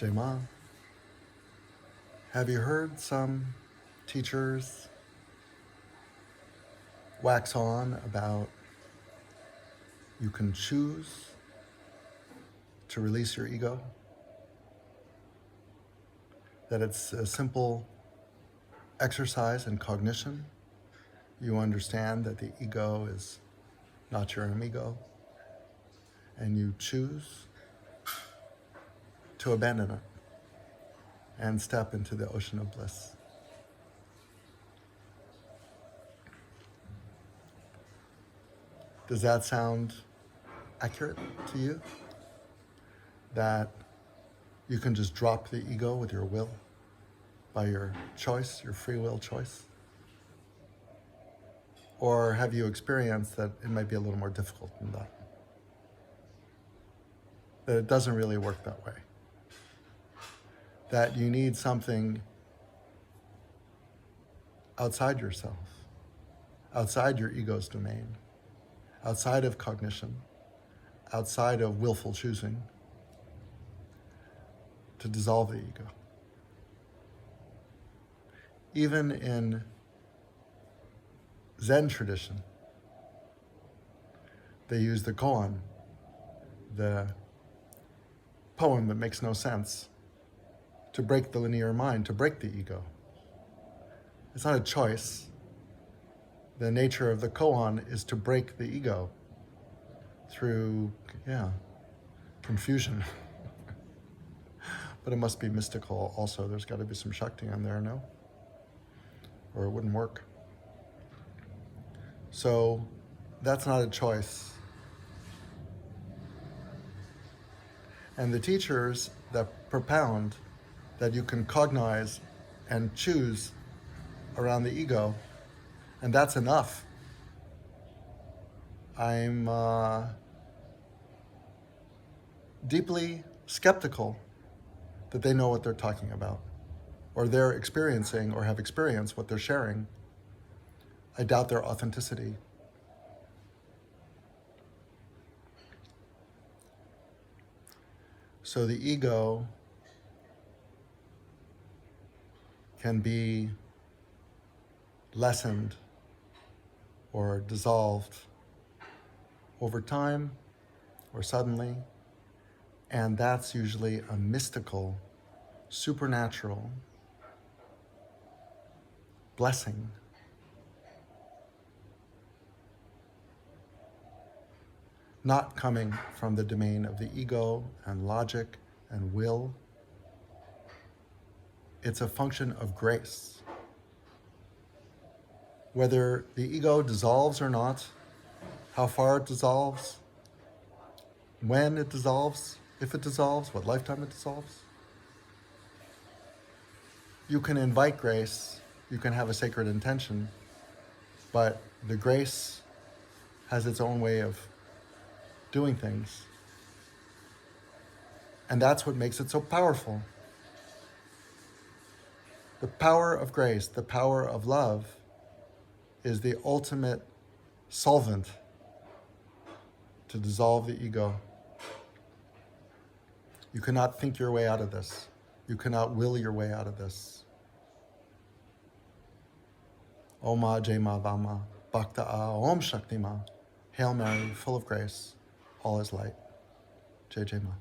Jema, have you heard some teachers wax on about you can choose to release your ego? That it's a simple exercise in cognition. You understand that the ego is not your amigo, and you choose to abandon it and step into the ocean of bliss. Does that sound accurate to you? That you can just drop the ego with your will, by your choice, your free will choice? Or have you experienced that it might be a little more difficult than that? That it doesn't really work that way? That you need something outside yourself, outside your ego's domain, outside of cognition, outside of willful choosing, to dissolve the ego. Even in Zen tradition, they use the koan, the poem that makes no sense, to break the linear mind, to break the ego. It's not a choice. The nature of the koan is to break the ego through, confusion. But it must be mystical also. There's got to be some Shakti in there, no? Or it wouldn't work. So that's not a choice. And the teachers that propound that you can cognize and choose around the ego, and that's enough, I'm deeply skeptical that they know what they're talking about, or they're experiencing or have experienced what they're sharing. I doubt their authenticity. So the ego can be lessened or dissolved over time or suddenly, and that's usually a mystical, supernatural blessing. Not coming from the domain of the ego and logic and will. It's a function of grace. Whether the ego dissolves or not, how far it dissolves, when it dissolves, if it dissolves, what lifetime it dissolves. You can invite grace, you can have a sacred intention, but the grace has its own way of doing things. And that's what makes it so powerful. The power of grace, the power of love, is the ultimate solvent to dissolve the ego. You cannot think your way out of this. You cannot will your way out of this. Oma Jema Vama Bhakta A Om Shakti Ma. Hail Mary, full of grace, all is light. Jai Jema.